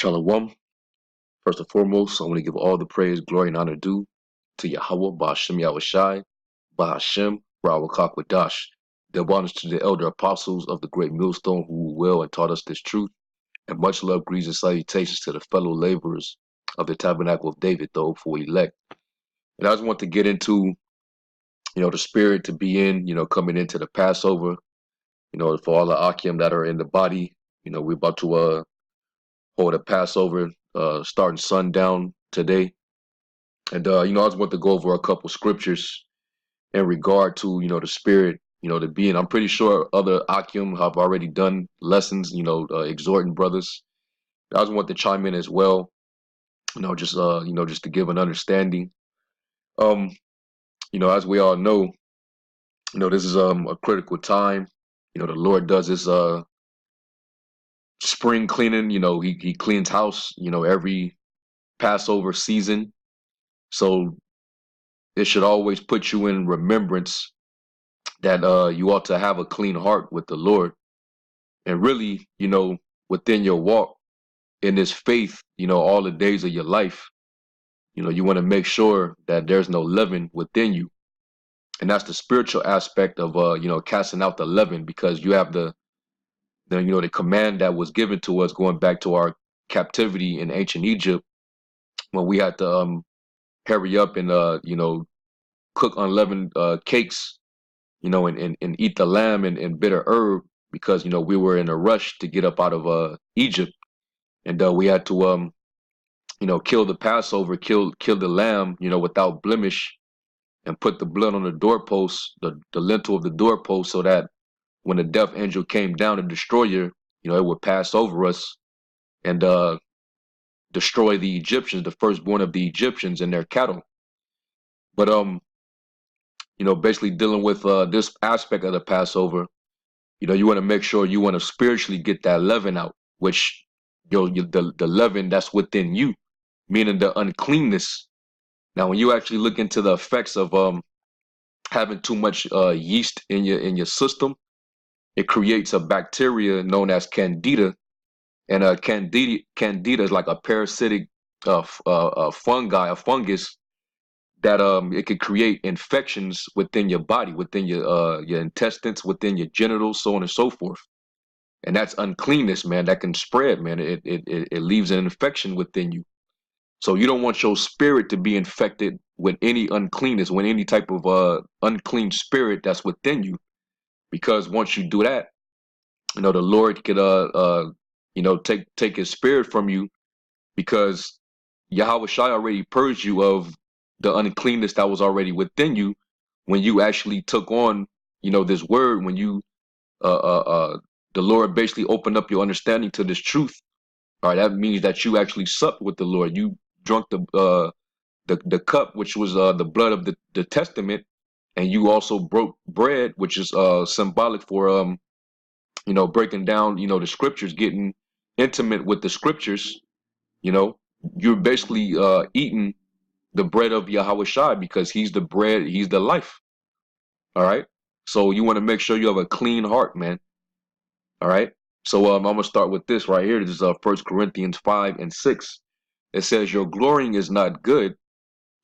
Shalom. First and foremost, I want to give all the praise, glory, and honor due to Yahweh, Ba'ashem Yahushai, Ba'ashem, Rawakakwadash. Give honors to the elder apostles of the great millstone who will and taught us this truth. And much love, greetings, and salutations to the fellow laborers of the tabernacle of David, the hopeful elect. And I just want to get into, the spirit to be in, coming into the Passover, for all the Akim that are in the body, we're about to hold a Passover starting sundown today. And, I just want to go over a couple scriptures in regard to, the spirit, the being. I'm pretty sure other Akim have already done lessons, exhorting brothers. I just want to chime in as well, just to give an understanding. As we all know, this is a critical time. The Lord does this spring cleaning. He cleans house, every Passover season. So it should always put you in remembrance that you ought to have a clean heart with the Lord. And really, within your walk in this faith, all the days of your life, you want to make sure that there's no leaven within you. And that's the spiritual aspect of, casting out the leaven, because you have the command that was given to us going back to our captivity in ancient Egypt, when we had to hurry up and, cook unleavened cakes, and eat the lamb and bitter herb, because, we were in a rush to get up out of Egypt. And we had to, kill the Passover, kill the lamb, without blemish, and put the blood on the doorpost, the lintel of the doorpost, so that when the death angel came down to destroy you, it would pass over us and destroy the Egyptians, the firstborn of the Egyptians and their cattle. But basically dealing with this aspect of the Passover, you want to make sure you want to spiritually get that leaven out, which the leaven that's within you, meaning the uncleanness. Now, when you actually look into the effects of having too much yeast in your system, it creates a bacteria known as candida, and candida is like a parasitic fungi, a fungus that it could create infections within your body, within your intestines, within your genitals, so on and so forth. And that's uncleanness, man. That can spread, man. It leaves an infection within you. So you don't want your spirit to be infected with any uncleanness, with any type of unclean spirit that's within you. Because once you do that, the Lord could take his spirit from you, because Yahweh Shai already purged you of the uncleanness that was already within you when you actually took on, this word, when you the Lord basically opened up your understanding to this truth. All right, that means that you actually supped with the Lord. You drunk the cup, which was the blood of the testament, and you also broke bread, which is symbolic for breaking down the scriptures, getting intimate with the scriptures. You're basically eating the bread of Yahweh Shai, because he's the bread, he's the life. All right, so you want to make sure you have a clean heart, man. All right, so I'm gonna start with this right here. This is 1 Corinthians 5:6. It says, your glorying is not good.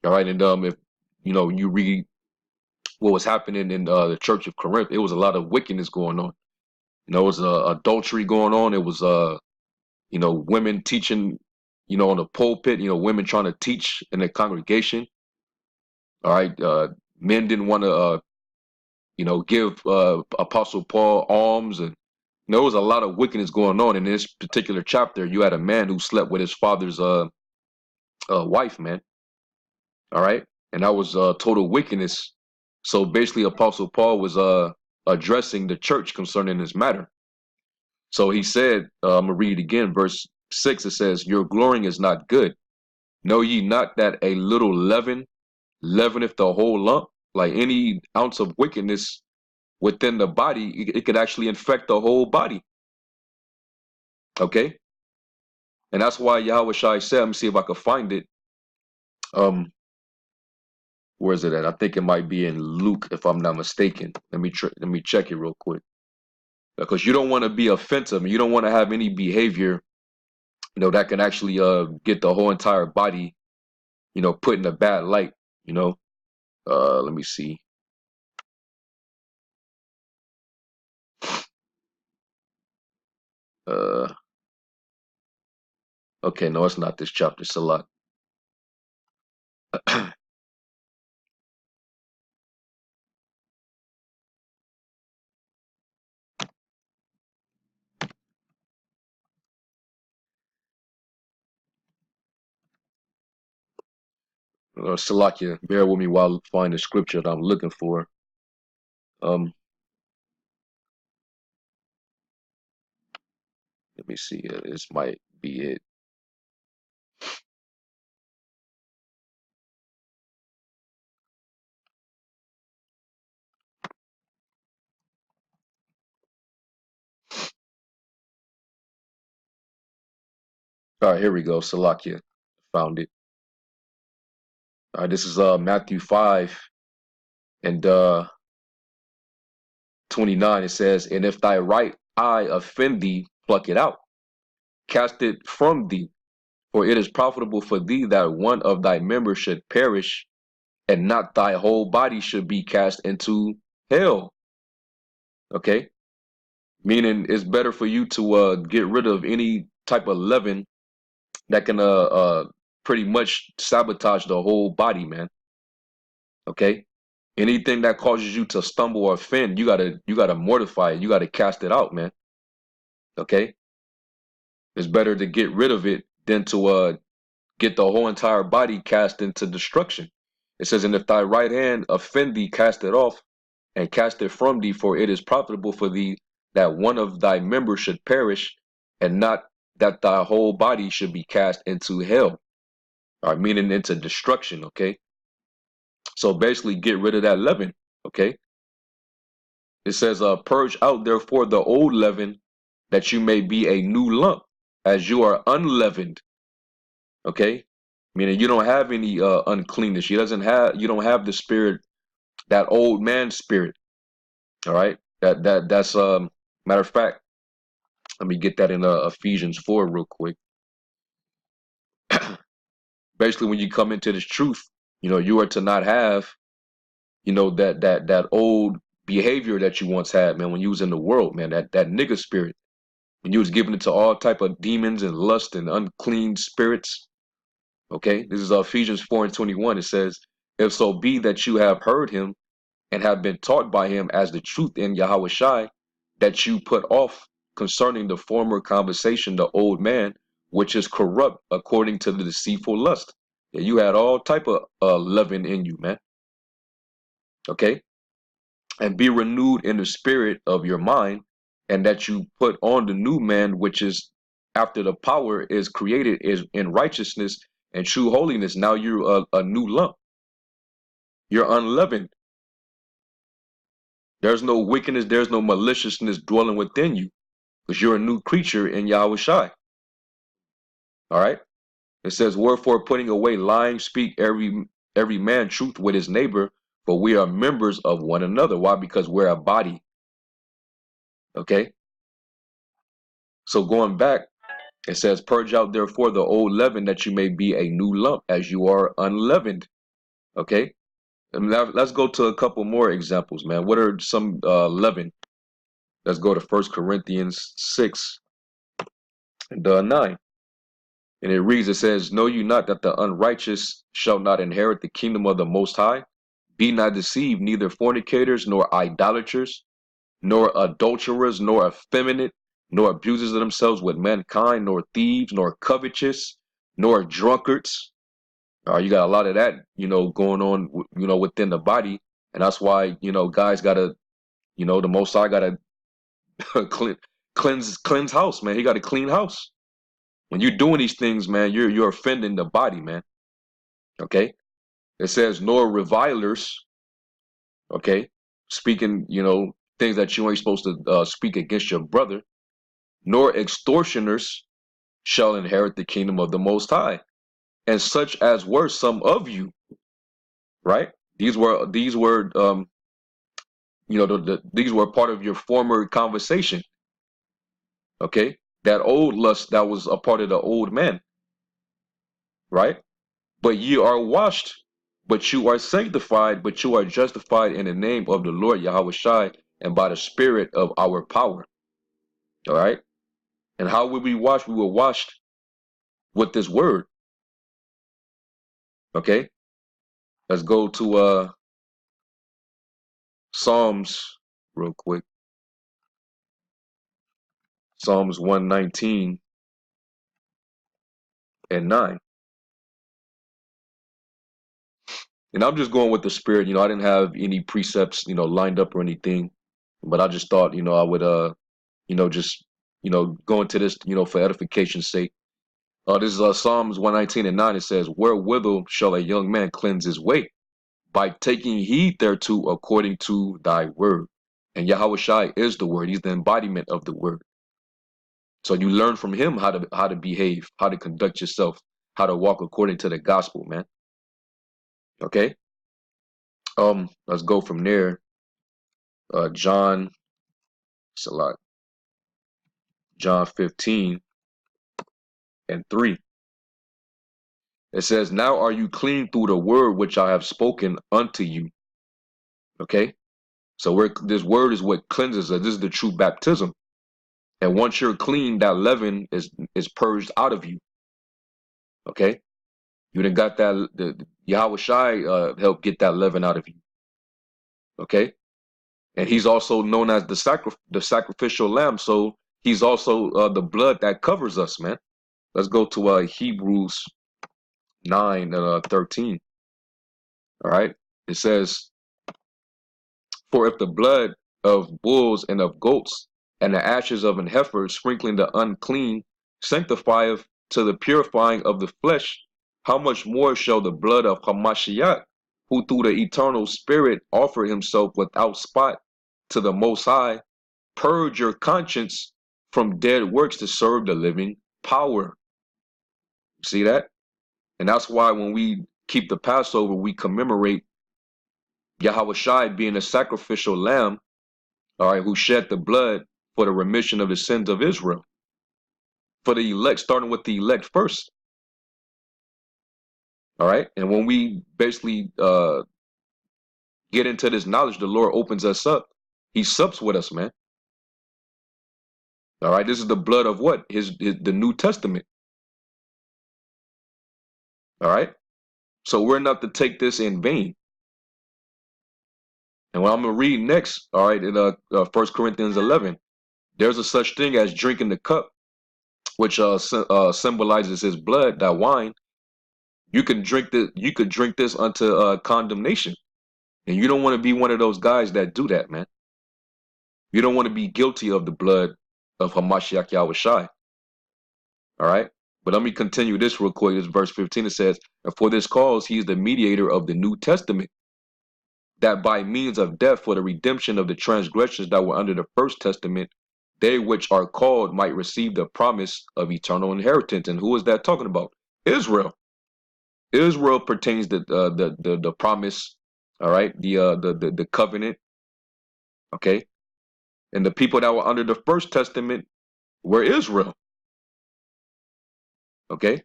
All right, and if you read what was happening in the church of Corinth, it was a lot of wickedness going on. It was adultery going on. It was women teaching, on the pulpit, women trying to teach in the congregation. All right, men didn't want to give Apostle Paul alms, and there was a lot of wickedness going on in this particular chapter. You had a man who slept with his father's wife, man. All right, and that was total wickedness. So basically, Apostle Paul was addressing the church concerning this matter. So he said, I'm gonna read it again, verse 6. It says, your glorying is not good. Know ye not that a little leaven leaveneth the whole lump? Like any ounce of wickedness within the body, it could actually infect the whole body. Okay, and that's why Yahweh Shai said, let me see if I can find it. Where is it at? I think it might be in Luke, if I'm not mistaken. Let me check it real quick, because you don't want to be offensive. You don't want to have any behavior, that can actually get the whole entire body, put in a bad light. Let me see. Uh, okay, no, it's not this chapter. It's a lot. Salakia, bear with me while I find the scripture that I'm looking for. Um, Let me see. This might be it. All right, here we go. Salakia, found it. All right, this is Matthew 5 and 29. It says, "And if thy right eye offend thee, pluck it out, cast it from thee, for it is profitable for thee that one of thy members should perish, and not thy whole body should be cast into hell." Okay, meaning it's better for you to get rid of any type of leaven that can pretty much sabotage the whole body, man. Okay, anything that causes you to stumble or offend, you gotta mortify it. You gotta cast it out, man. Okay, it's better to get rid of it than to get the whole entire body cast into destruction. It says, "And if thy right hand offend thee, cast it off, and cast it from thee, for it is profitable for thee that one of thy members should perish, and not that thy whole body should be cast into hell." All right, meaning into destruction. Okay, so basically, get rid of that leaven. Okay, it says, "Purge out therefore the old leaven, that you may be a new lump, as you are unleavened." Okay, meaning you don't have any uncleanness. You don't have the spirit, that old man spirit. All right, that's matter of fact. Let me get that in Ephesians 4 real quick. Basically, when you come into this truth, you are to not have, that old behavior that you once had, man. When you was in the world, man, that nigga spirit. When you was given it to all type of demons and lust and unclean spirits. Okay, this is Ephesians 4:21. It says, "If so be that you have heard him and have been taught by him as the truth in Yahweh Shai, that you put off concerning the former conversation the old man, which is corrupt according to the deceitful lust." Yeah, you had all type of leaven in you, man. Okay, "And be renewed in the spirit of your mind, and that you put on the new man, which is after the power is created is in righteousness and true holiness." Now you're a new lump. You're unleavened. There's no wickedness. There's no maliciousness dwelling within you, because you're a new creature in Yahweh Shai. All right. It says, "Wherefore, putting away lying, speak every man truth with his neighbor, for we are members of one another." Why? Because we're a body. Okay. So going back, it says, "Purge out therefore the old leaven, that you may be a new lump, as you are unleavened." Okay. And now let's go to a couple more examples, man. What are some leaven? Let's go to 1 Corinthians 6 and 9. And it reads, it says, "Know you not that the unrighteous shall not inherit the kingdom of the Most High? Be not deceived, neither fornicators, nor idolaters, nor adulterers, nor effeminate, nor abusers of themselves with mankind, nor thieves, nor covetous, nor drunkards." You got a lot of that, going on, within the body. And that's why, guys gotta, the Most High gotta cleanse house, man. He got a clean house. When you're doing these things, man, you're offending the body, man. Okay. It says, "Nor revilers," okay, speaking, things that you ain't supposed to speak against your brother, "nor extortioners shall inherit the kingdom of the Most High, and such as were some of you." Right? These were these were part of your former conversation. Okay, That old lust that was a part of the old man, right? But ye are washed, but you are sanctified, but you are justified in the name of the Lord Yahweh Shai and by the spirit of our power. All right. And how will we wash? We were washed with this word. Okay. Let's go to Psalms real quick. Psalms 119 and 9. And I'm just going with the spirit. I didn't have any precepts, lined up or anything, but I just thought, I would, just, go into this, for edification's sake. This is Psalms 119 and 9. It says, wherewithal shall a young man cleanse his way? By taking heed thereto according to thy word. And Yahweh Shai is the word. He's the embodiment of the word. So you learn from him how to behave, how to conduct yourself, how to walk according to the gospel, man. Okay. Let's go from there. John, it's a lot. John 15 and 3. It says, now are you clean through the word which I have spoken unto you. Okay. So this word is what cleanses us. This is the true baptism. And once you're clean, that leaven is purged out of you. Okay. You done got that, the Yahweh Shai helped get that leaven out of you. Okay. And he's also known as the sacrificial lamb. So he's also the blood that covers us, man. Let's go to Hebrews 9 and 13. All right. It says, for if the blood of bulls and of goats and the ashes of an heifer sprinkling the unclean sanctifieth to the purifying of the flesh, how much more shall the blood of Hamashiach, who through the eternal spirit offered himself without spot to the Most High, purge your conscience from dead works to serve the living power. See that? And that's why when we keep the Passover, we commemorate Yahweh Shai being a sacrificial lamb, all right, who shed the blood for the remission of the sins of Israel. For the elect, starting with the elect first. All right. And when we basically get into this knowledge, the Lord opens us up. He sups with us, man. All right. This is the blood of what? The New Testament. All right. So we're not to take this in vain. And what I'm going to read next, all right, in 1 Corinthians 11, there's a such thing as drinking the cup, which symbolizes his blood, that wine. You can drink this unto condemnation. And you don't want to be one of those guys that do that, man. You don't want to be guilty of the blood of Hamashiach Yahweh Shai. All right. But let me continue this real quick. This verse 15, it says, and for this cause, he is the mediator of the New Testament, that by means of death for the redemption of the transgressions that were under the first testament, they which are called might receive the promise of eternal inheritance. And who is that talking about? Israel. Israel pertains to the promise, all right, the covenant, okay, and the people that were under the first testament were Israel, okay.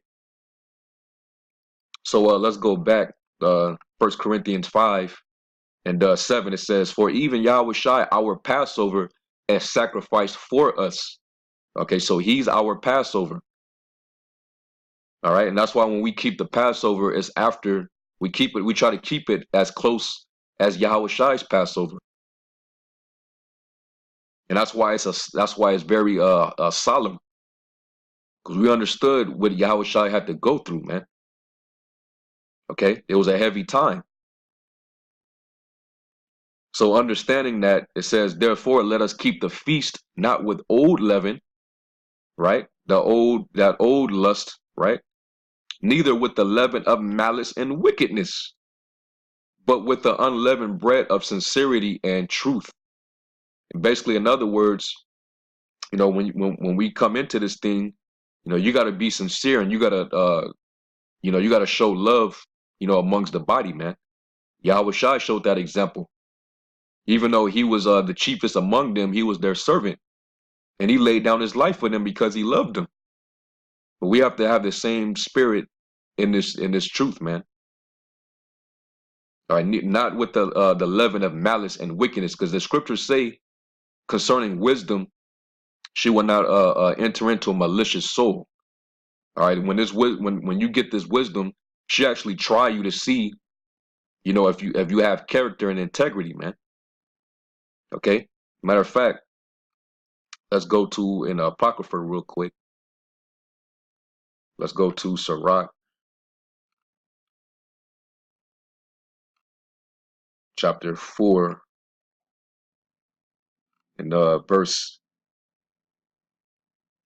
So let's go back, 1 Corinthians 5 and 7. It says, for even Yahweh Shai, our Passover, is sacrificed for us. Okay, so he's our Passover. All right, and that's why when we keep the Passover, it's after we keep it. We try to keep it as close as Yahweh Shai's Passover, and that's why it's very solemn, because we understood what Yahweh Shai had to go through, man. Okay, it was a heavy time. So understanding that, it says, therefore, let us keep the feast not with old leaven, right? That old lust, right? Neither with the leaven of malice and wickedness, but with the unleavened bread of sincerity and truth. And basically, in other words, when we come into this thing, you got to be sincere, and you got to show love, amongst the body, man. Yahweh Shai showed that example. Even though he was the chiefest among them, he was their servant. and he laid down his life for them because he loved them. But we have to have the same spirit in this truth, man. All right, not with the leaven of malice and wickedness, because the scriptures say concerning wisdom, she will not enter into a malicious soul. All right, when you get this wisdom, she actually try you to see, if you have character and integrity, man. Okay. Matter of fact, let's go to an apocrypha real quick. Let's go to Sirach, chapter 4, and verse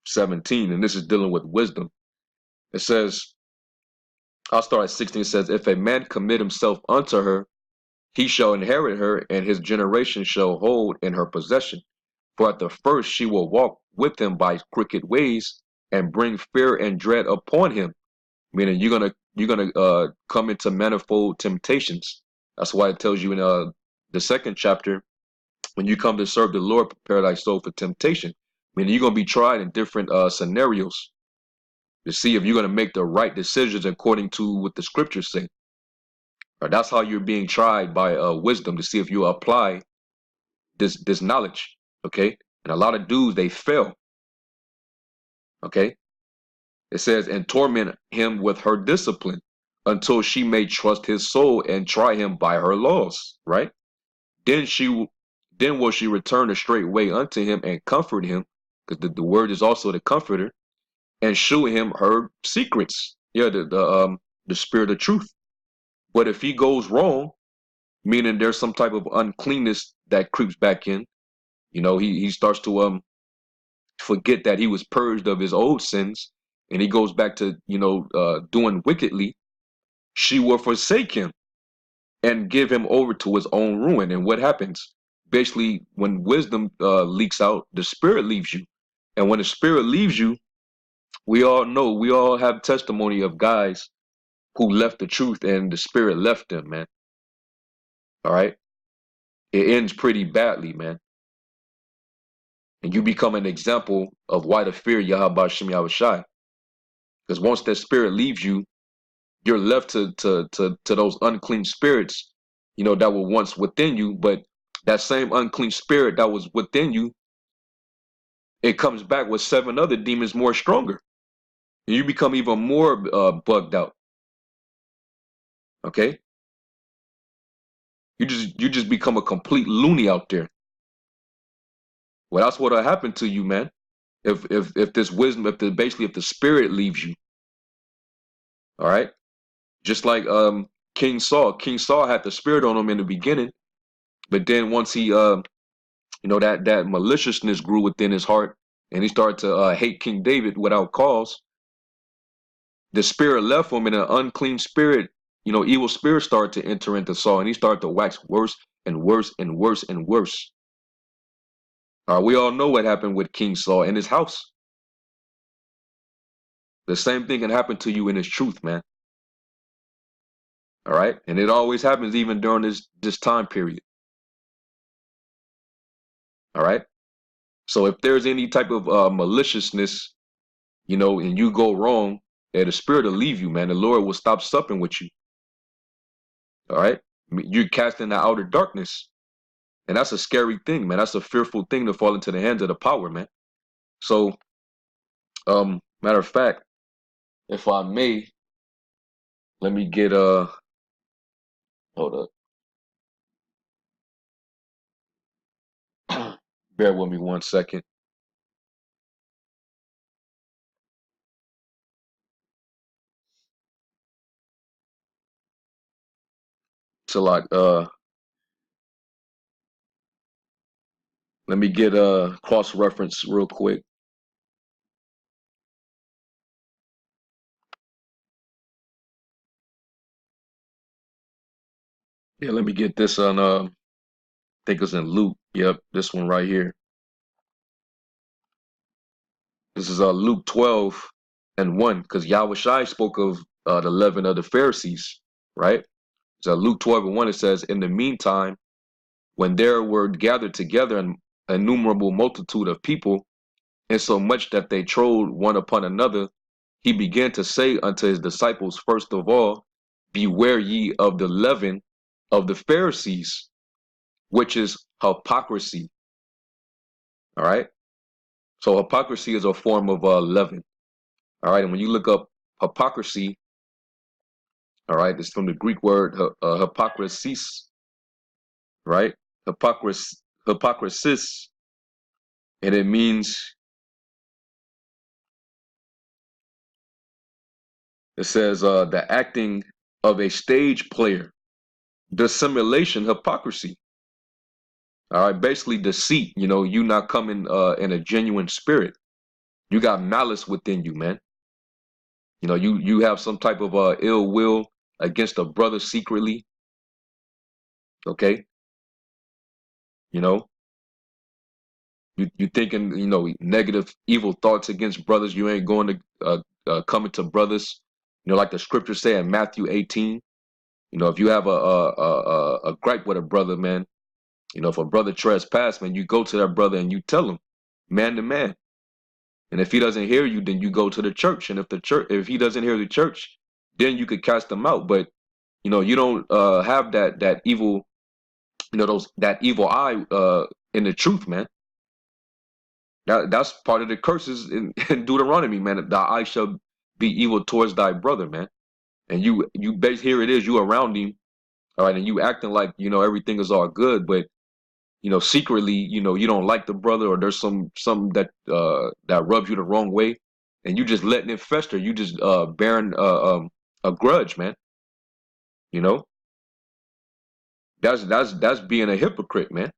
17, and this is dealing with wisdom. It says, I'll start at 16. It says, if a man commit himself unto her, he shall inherit her, and his generation shall hold in her possession. For at the first she will walk with him by crooked ways, and bring fear and dread upon him. Meaning you're gonna come into manifold temptations. That's why it tells you in the second chapter, when you come to serve the Lord, prepare thy soul for temptation. Meaning you're gonna be tried in different scenarios to see if you're gonna make the right decisions according to what the scriptures say. Right? That's how you're being tried by wisdom, to see if you apply this knowledge. Okay, and a lot of dudes, they fail. Okay, it says, and torment him with her discipline until she may trust his soul and try him by her laws. Right, then will she return a straight way unto him and comfort him, because the word is also the comforter, and shew him her secrets. Yeah, the spirit of truth. But if he goes wrong, meaning there's some type of uncleanness that creeps back in, he starts to forget that he was purged of his old sins, and he goes back to doing wickedly. She will forsake him and give him over to his own ruin. And what happens? Basically, when wisdom leaks out, the spirit leaves you. And when the spirit leaves you, we all have testimony of guys who left the truth and the spirit left them, man. All right. It ends pretty badly, man. And you become an example of why to fear Yahweh Shem Yahushai. Because once that spirit leaves you, you're left to those unclean spirits, that were once within you. But that same unclean spirit that was within you, it comes back with 7 other demons more stronger. And you become even more bugged out. Okay? You just become a complete loony out there. Well, that's what'll happen to you, man. If this wisdom, if the spirit leaves you. All right? Just like King Saul. King Saul had the spirit on him in the beginning, but then once he that maliciousness grew within his heart, and he started to hate King David without cause, the spirit left him, and an unclean spirit, evil spirit started to enter into Saul, and he started to wax worse and worse and worse and worse. We all know what happened with King Saul in his house. The same thing can happen to you in his truth, man. All right, and it always happens even during this time period. All right, so if there's any type of maliciousness, and you go wrong, the spirit will leave you, man. The Lord will stop supping with you. All right, you're cast in the outer darkness, and that's a scary thing, man. That's a fearful thing, to fall into the hands of the power, man. So, matter of fact, if I may, let me get hold up. Bear with me 1 second. Till I let me get a cross reference real quick. Yeah, let me get this on I think it's in Luke. Yep, this one right here. This is Luke 12:1, because Yahushua spoke of the leaven of the Pharisees, right? So Luke 12:1, it says, in the meantime, when there were gathered together an innumerable multitude of people, insomuch that they trode one upon another, he began to say unto his disciples, first of all, beware ye of the leaven of the Pharisees, which is hypocrisy. All right. So hypocrisy is a form of leaven. All right. And when you look up hypocrisy, all right, it's from the Greek word hypocrisis, right? Hypocrisis, and it means, it says the acting of a stage player, dissimulation, hypocrisy. All right, basically deceit. You not coming in a genuine spirit. You got malice within you, man. You have some type of ill will against a brother secretly. Okay, you know, you thinking negative, evil thoughts against brothers. You ain't going to coming to brothers. Like the scriptures say in Matthew 18. If you have a gripe with a brother, man. If a brother trespass, man, you go to that brother and you tell him, man to man. And if he doesn't hear you, then you go to the church. And if he doesn't hear the church, then you could cast them out. But you don't have that evil, that evil eye in the truth, man. That's part of the curses in Deuteronomy, man. Thy eye shall be evil towards thy brother, man. And here it is, you around him, all right, and you acting like everything is all good, but secretly, you don't like the brother, or there's some that rubs you the wrong way, and you just letting it fester. You just bearing a grudge, man. You know, that's being a hypocrite, man.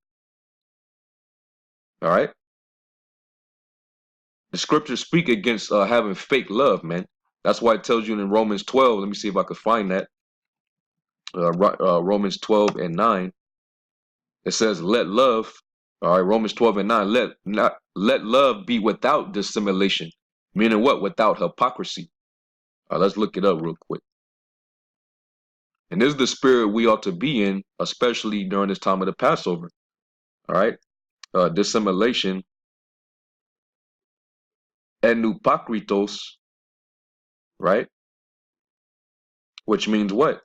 All right. The scriptures speak against having fake love, man. That's why it tells you in Romans 12. Let me see if I can find that. Romans 12 and 9. It says, let love, all right, Romans 12 and 9, let love be without dissimulation. Meaning what? Without hypocrisy. All right, let's look it up real quick. And this is the spirit we ought to be in, especially during this time of the Passover. All right. Dissimulation. Enupakritos, right? Which means what?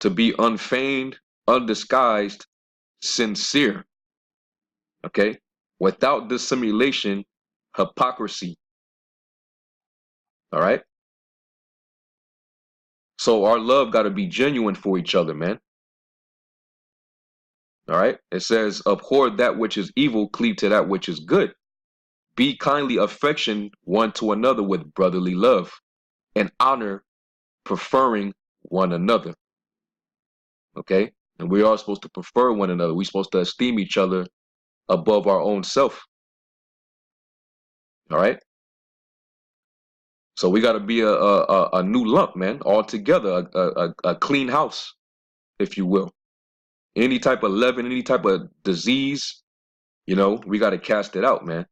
To be unfeigned, undisguised, sincere. Okay? Without dissimulation, hypocrisy. All right? So our love got to be genuine for each other, man. All right? It says, abhor that which is evil, cleave to that which is good. Be kindly affection one to another with brotherly love, and honor, preferring one another. Okay? And we are supposed to prefer one another. We're supposed to esteem each other above our own self. All right? So we got to be a new lump, man, all together, a clean house, if you will. Any type of leaven, any type of disease, we got to cast it out, man.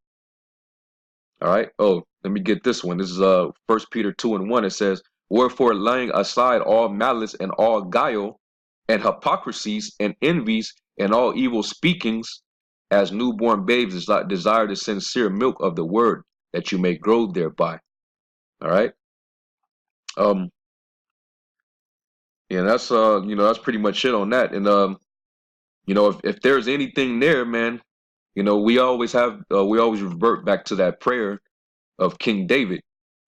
All right. Oh, let me get this one. This is 1 Peter 2 and 1. It says, wherefore laying aside all malice and all guile and hypocrisies and envies and all evil speakings, as newborn babes desire the sincere milk of the word, that you may grow thereby. All right. Yeah, that's pretty much it on that. And if there's anything there, man, we always revert back to that prayer of King David.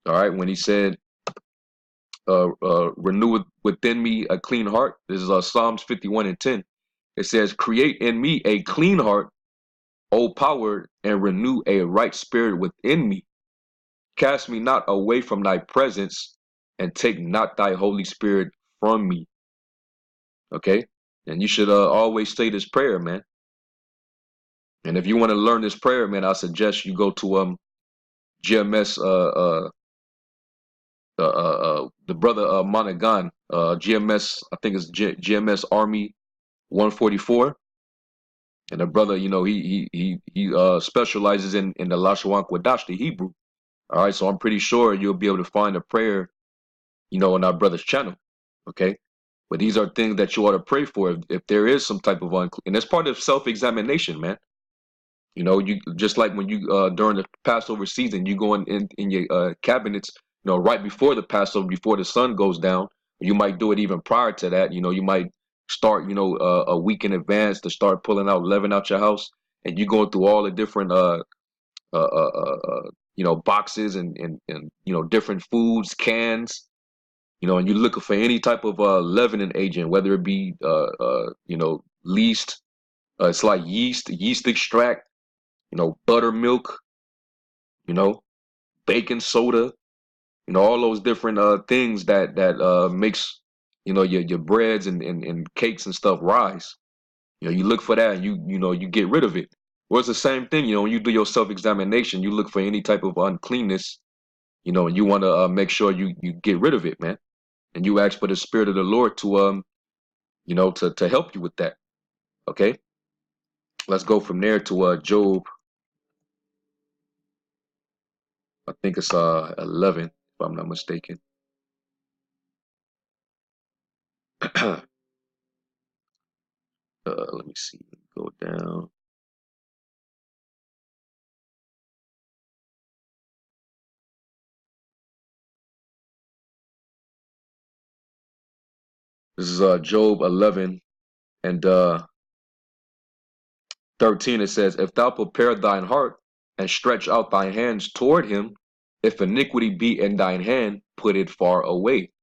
All right, when he said, renew within me a clean heart. This is Psalms 51 and 10. It says, create in me a clean heart, O power, and renew a right spirit within me. Cast me not away from thy presence, and take not thy Holy Spirit from me. Okay? And you should always say this prayer, man. And if you want to learn this prayer, man, I suggest you go to GMS, the brother Monaghan, GMS, I think it's GMS Army 144. And the brother, he specializes in the Lashawan Quadash, the Hebrew. All right, so I'm pretty sure you'll be able to find a prayer, on our brother's channel. Okay, but these are things that you ought to pray for if there is some type of and it's part of self-examination, man. You know, you just like when you during the Passover season, you go in your cabinets, you know, right before the Passover, before the sun goes down. You might do it even prior to that. You know, you might start, you know, a week in advance to start pulling out leaven out your house, and you going through all the different uh, uh, uh, you know, boxes and you know, different foods, cans, you know, and you're looking for any type of leavening agent, whether it be you know, yeast, it's like yeast extract, you know, buttermilk, you know, baking soda, you know, all those different things that makes, you know, your breads and cakes and stuff rise. You know, you look for that and you know, you get rid of it. Well, it's the same thing, you know, when you do your self-examination, you look for any type of uncleanness, you know, and you want to make sure you get rid of it, man. And you ask for the spirit of the Lord to you know, to help you with that. Okay, let's go from there to Job. I think it's 11, if I'm not mistaken. Let me see. Go down. This is Job 11 and 13. It says, "If thou prepare thine heart and stretch out thine hands toward him, if iniquity be in thine hand, put it far away,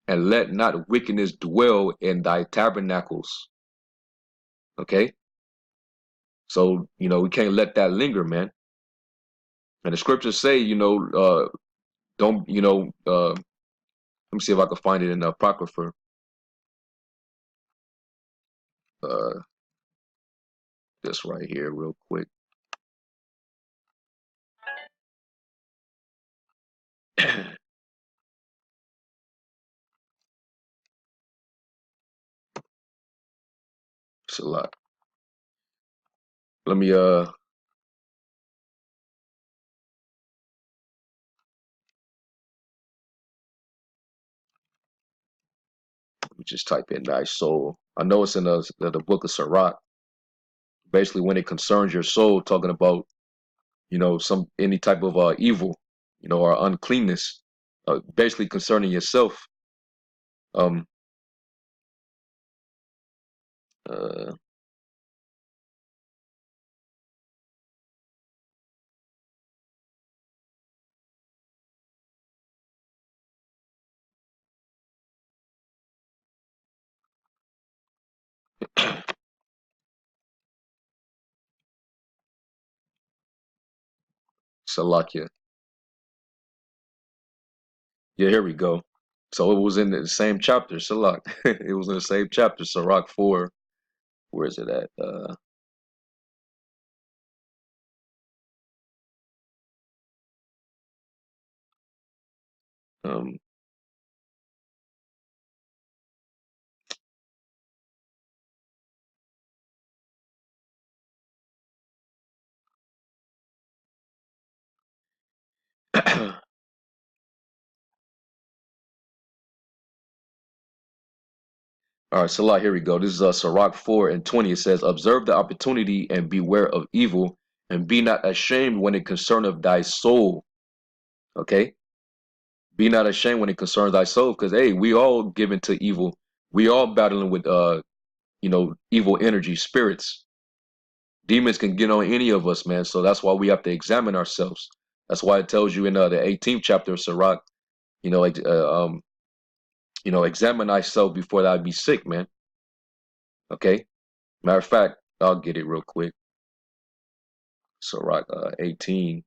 and let not wickedness dwell in thy tabernacles." Okay, so you know, we can't let that linger, man. And the scriptures say, you know, don't, you know, let me see if I can find it in the Apocrypha. Uh, this right here, real quick. It's a lot. Let me just type in thy soul. I know it's in the book of Sirach. Basically, when it concerns your soul, talking about, you know, any type of evil, you know, or uncleanness, basically concerning yourself. Um, uh, Salakia. Yeah, here we go. So it was in the same chapter, Salak. It was in the same chapter, Sirach 4. Where is it at? Um, All right, Salah, here we go. This is Sirach 4 and 20. It says, "Observe the opportunity and beware of evil, and be not ashamed when it concerneth thy soul." Okay? Be not ashamed when it concerns thy soul, because hey, we all given to evil. We all battling with you know, evil energy, spirits. Demons can get on any of us, man. So that's why we have to examine ourselves. That's why it tells you in the 18th chapter of Sirach, you know, you know, examine thyself before thou be sick, man. Okay? Matter of fact, I'll get it real quick. Sirach 18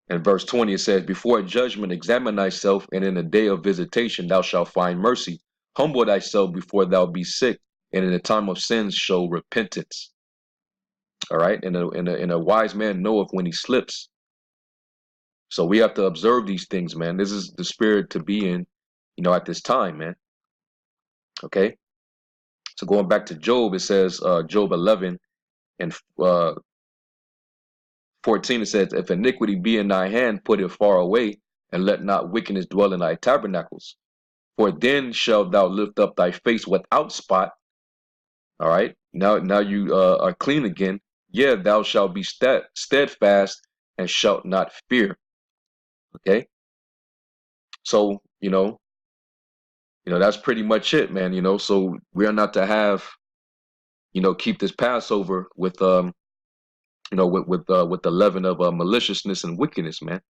and verse 20, it says, "Before judgment examine thyself, and in the day of visitation thou shalt find mercy. Humble thyself before thou be sick, and in the time of sins show repentance." All right, and a wise man knoweth when he slips. So we have to observe these things, man. This is the spirit to be in, you know, at this time, man. Okay. So going back to Job, it says, Job 11 and 14, it says, "If iniquity be in thy hand, put it far away, and let not wickedness dwell in thy tabernacles. For then shalt thou lift up thy face without spot." All right. Now you are clean again. Yeah, thou shalt be steadfast and shalt not fear. Okay, so that's pretty much it, man. So we are not to have keep this Passover with with the leaven of maliciousness and wickedness, man.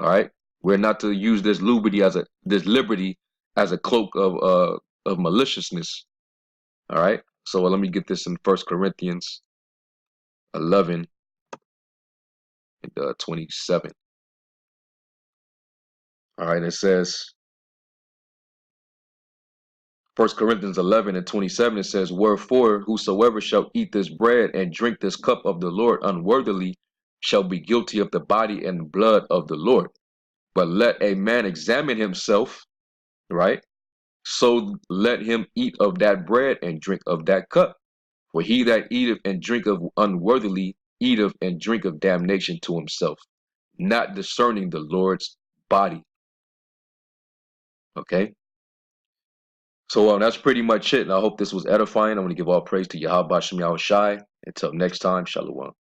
All right, we're not to use this liberty as a cloak of maliciousness. All right, so let me get this in 1 Corinthians 11 and 27. All right, it says 1 Corinthians 11 and 27. It says, "Wherefore whosoever shall eat this bread and drink this cup of the Lord unworthily shall be guilty of the body and blood of the Lord. But let a man examine himself," right? "So let him eat of that bread and drink of that cup. For he that eateth and drinketh unworthily eateth and drinketh damnation to himself, not discerning the Lord's body." Okay, so that's pretty much it. And I hope this was edifying. I want to give all praise to Yahweh Shem Shai. Until next time, Shalom.